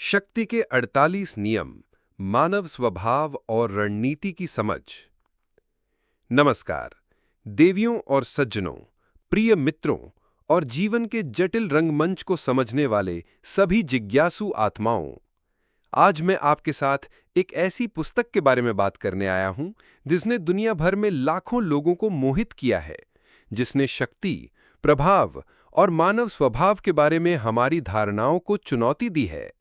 शक्ति के 48 नियम, मानव स्वभाव और रणनीति की समझ। नमस्कार देवियों और सज्जनों, प्रिय मित्रों और जीवन के जटिल रंगमंच को समझने वाले सभी जिज्ञासु आत्माओं। आज मैं आपके साथ एक ऐसी पुस्तक के बारे में बात करने आया हूं जिसने दुनिया भर में लाखों लोगों को मोहित किया है, जिसने शक्ति, प्रभाव और मानव स्वभाव के बारे में हमारी धारणाओं को चुनौती दी है।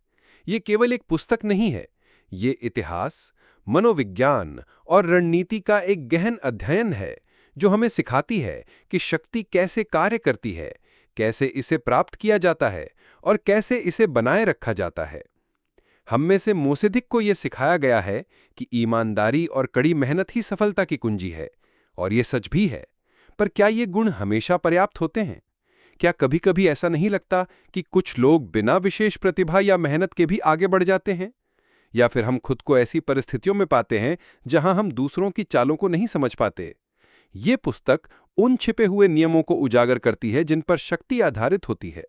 ये केवल एक पुस्तक नहीं है, ये इतिहास, मनोविज्ञान और रणनीति का एक गहन अध्ययन है जो हमें सिखाती है कि शक्ति कैसे कार्य करती है, कैसे इसे प्राप्त किया जाता है और कैसे इसे बनाए रखा जाता है। हम में से मोसेधिक को यह सिखाया गया है कि ईमानदारी और कड़ी मेहनत ही सफलता की कुंजी है, और ये सच भी है। पर क्या ये गुण हमेशा पर्याप्त होते हैं? क्या कभी-कभी ऐसा नहीं लगता कि कुछ लोग बिना विशेष प्रतिभा या मेहनत के भी आगे बढ़ जाते हैं? या फिर हम खुद को ऐसी परिस्थितियों में पाते हैं जहां हम दूसरों की चालों को नहीं समझ पाते? ये पुस्तक उन छिपे हुए नियमों को उजागर करती है जिन पर शक्ति आधारित होती है।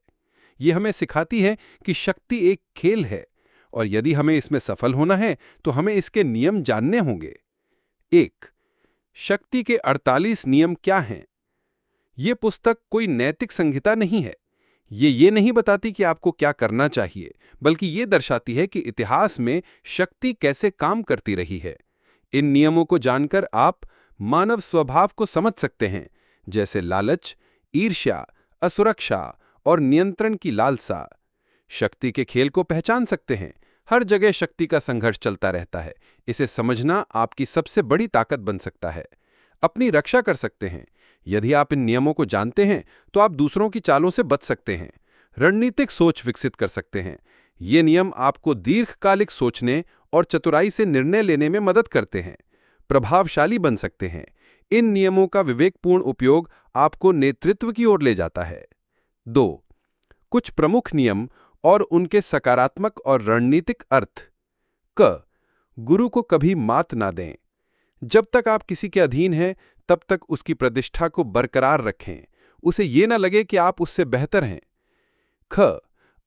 ये हमें सिखाती है कि शक्ति एक खेल है, और यदि हमें इसमें सफल होना है तो हमें इसके नियम जानने होंगे। 1. शक्ति के 48 नियम क्या हैं? ये पुस्तक कोई नैतिक संहिता नहीं है। ये नहीं बताती कि आपको क्या करना चाहिए, बल्कि ये दर्शाती है कि इतिहास में शक्ति कैसे काम करती रही है। इन नियमों को जानकर आप मानव स्वभाव को समझ सकते हैं, जैसे लालच, ईर्ष्या, असुरक्षा और नियंत्रण की लालसा। शक्ति के खेल को पहचान सकते हैं। हर जगह शक्ति का संघर्ष चलता रहता है। इसे समझना आपकी सबसे बड़ी ताकत बन सकता है। अपनी रक्षा कर सकते हैं। यदि आप इन नियमों को जानते हैं तो आप दूसरों की चालों से बच सकते हैं, रणनीतिक सोच विकसित कर सकते हैं। ये नियम आपको दीर्घकालिक सोचने और चतुराई से निर्णय लेने में मदद करते हैं। प्रभावशाली बन सकते हैं। इन नियमों का विवेकपूर्ण उपयोग आपको नेतृत्व की ओर ले जाता है। 2. कुछ प्रमुख नियम और उनके सकारात्मक और रणनीतिक अर्थ। क. गुरु को कभी मात ना दें। जब तक आप किसी के अधीन हैं, तब तक उसकी प्रतिष्ठा को बरकरार रखें। उसे ये न लगे कि आप उससे बेहतर हैं। ख.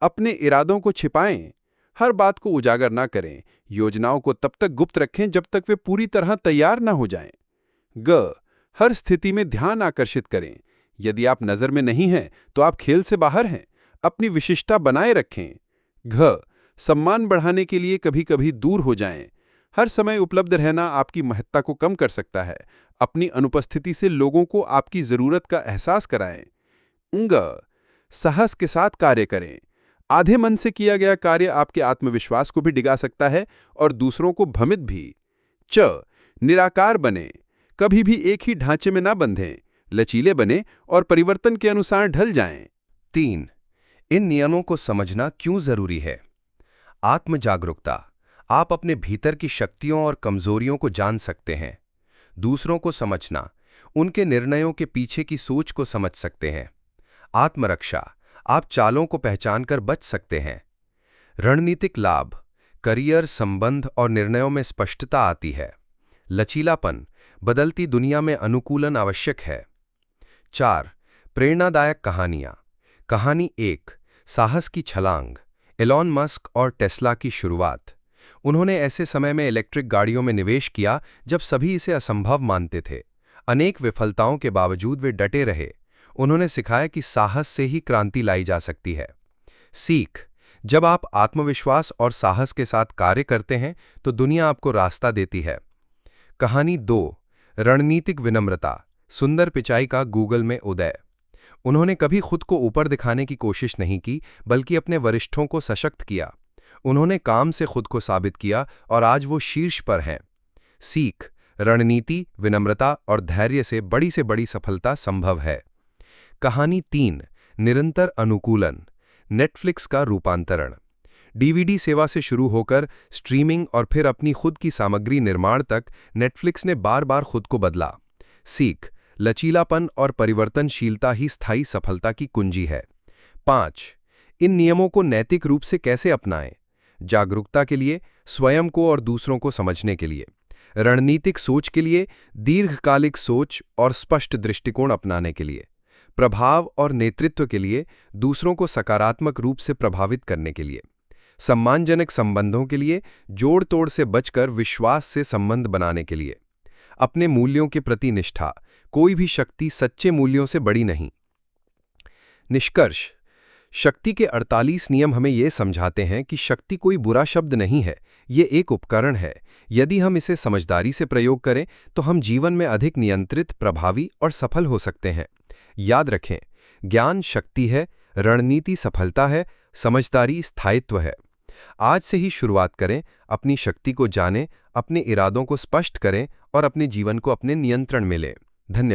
अपने इरादों को छिपाएं। हर बात को उजागर ना करें। योजनाओं को तब तक गुप्त रखें जब तक वे पूरी तरह तैयार ना हो जाएं। ग. हर स्थिति में ध्यान आकर्षित करें। यदि आप नजर में नहीं हैं तो आप खेल से बाहर हैं। अपनी विशिष्टता बनाए रखें। घ. सम्मान बढ़ाने के लिए कभी कभी दूर हो जाएं। हर समय उपलब्ध रहना आपकी महत्ता को कम कर सकता है। अपनी अनुपस्थिति से लोगों को आपकी जरूरत का एहसास कराएं। ङ. साहस के साथ कार्य करें। आधे मन से किया गया कार्य आपके आत्मविश्वास को भी डिगा सकता है और दूसरों को भ्रमित भी। च. निराकार बने। कभी भी एक ही ढांचे में ना बंधें। लचीले बने और परिवर्तन के अनुसार ढल जाएं। 3. इन नियमों को समझना क्यों जरूरी है? आत्म जागरूकता। आप अपने भीतर की शक्तियों और कमजोरियों को जान सकते हैं। दूसरों को समझना, उनके निर्णयों के पीछे की सोच को समझ सकते हैं। आत्मरक्षा। आप चालों को पहचानकर बच सकते हैं। रणनीतिक लाभ। करियर, संबंध और निर्णयों में स्पष्टता आती है। लचीलापन। बदलती दुनिया में अनुकूलन आवश्यक है। 4. प्रेरणादायक कहानियां। कहानी 1. साहस की छलांग। एलॉन मस्क और टेस्ला की शुरुआत। उन्होंने ऐसे समय में इलेक्ट्रिक गाड़ियों में निवेश किया जब सभी इसे असंभव मानते थे। अनेक विफलताओं के बावजूद वे डटे रहे। उन्होंने सिखाया कि साहस से ही क्रांति लाई जा सकती है। सीख। जब आप आत्मविश्वास और साहस के साथ कार्य करते हैं तो दुनिया आपको रास्ता देती है। कहानी 2. रणनीतिक विनम्रता। सुंदर पिचाई का गूगल में उदय। उन्होंने कभी खुद को ऊपर दिखाने की कोशिश नहीं की, बल्कि अपने वरिष्ठों को सशक्त किया। उन्होंने काम से खुद को साबित किया और आज वो शीर्ष पर हैं। सीख। रणनीति, विनम्रता और धैर्य से बड़ी सफलता संभव है। कहानी 3. निरंतर अनुकूलन। नेटफ्लिक्स का रूपांतरण। डीवीडी सेवा से शुरू होकर स्ट्रीमिंग और फिर अपनी खुद की सामग्री निर्माण तक नेटफ्लिक्स ने बार-बार खुद को बदला। सीख। लचीलापन और परिवर्तनशीलता ही स्थायी सफलता की कुंजी है। 5. इन नियमों को नैतिक रूप से कैसे अपनाएं? जागरूकता के लिए, स्वयं को और दूसरों को समझने के लिए, रणनीतिक सोच के लिए, दीर्घकालिक सोच और स्पष्ट दृष्टिकोण अपनाने के लिए, प्रभाव और नेतृत्व के लिए, दूसरों को सकारात्मक रूप से प्रभावित करने के लिए, सम्मानजनक संबंधों के लिए, जोड़ तोड़ से बचकर विश्वास से संबंध बनाने के लिए। अपने मूल्यों के प्रति निष्ठा, कोई भी शक्ति सच्चे मूल्यों से बड़ी नहीं। निष्कर्ष, शक्ति के 48 नियम हमें ये समझाते हैं कि शक्ति कोई बुरा शब्द नहीं है, ये एक उपकरण है। यदि हम इसे समझदारी से प्रयोग करें तो हम जीवन में अधिक नियंत्रित, प्रभावी और सफल हो सकते हैं। याद रखें, ज्ञान शक्ति है, रणनीति सफलता है, समझदारी स्थायित्व है। आज से ही शुरुआत करें, अपनी शक्ति को जानें, अपने इरादों को स्पष्ट करें और अपने जीवन को अपने नियंत्रण में लें। धन्यवाद।